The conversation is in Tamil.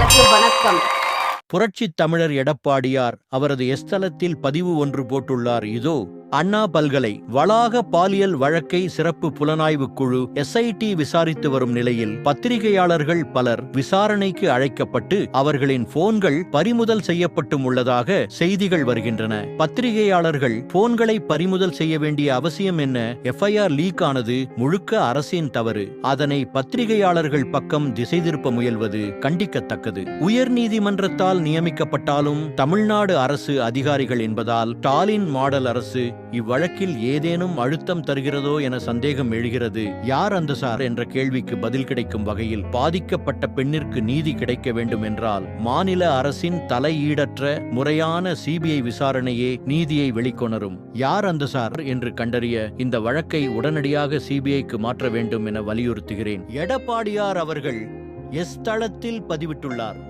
நேயர்களுக்கு வணக்கம். புரட்சித் தமிழர் எடப்பாடியார் அவரது எஸ்தலத்தில் பதிவு ஒன்று போட்டுள்ளார். இதோ: அண்ணா பல்கலை வளாக பாலியல் வழக்கை சிறப்பு புலனாய்வு குழு SIT விசாரித்து வரும் நிலையில் பத்திரிகையாளர்கள் பலர் விசாரணைக்கு அழைக்கப்பட்டு அவர்களின் போன்கள் பறிமுதல் செய்யப்பட்டும் உள்ளதாக செய்திகள் வருகின்றன. பத்திரிகையாளர்கள் போன்களை பறிமுதல் செய்ய வேண்டிய அவசியம் என்ன? FIR லீக் ஆனது முழுக்க அரசின் தவறு. அதனை பத்திரிகையாளர்கள் பக்கம் திசை திருப்ப முயல்வது கண்டிக்கத்தக்கது. உயர்நீதிமன்றத்தால் நியமிக்கப்பட்டாலும் தமிழ்நாடு அரசு அதிகாரிகள் என்பதால் ஸ்டாலின் மாடல் அரசு இவ்வழக்கில் ஏதேனும் அழுத்தம் தருகிறதோ என சந்தேகம் எழுகிறது. யார் அந்த சார் என்ற கேள்விக்கு பதில் கிடைக்கும் வகையில் பாதிக்கப்பட்ட பெண்ணிற்கு நீதி கிடைக்க வேண்டும் என்றால் மாநில அரசின் தலையீடற்ற முறையான CBI விசாரணையே நீதியை வெளிக்கொணரும். யார் அந்த சார் என்று கண்டறிய இந்த வழக்கை உடனடியாக CBIக்கு மாற்ற வேண்டும் என வலியுறுத்துகிறேன். எடப்பாடியார் அவர்கள் எஸ்தளத்தில் பதிவிட்டுள்ளார்.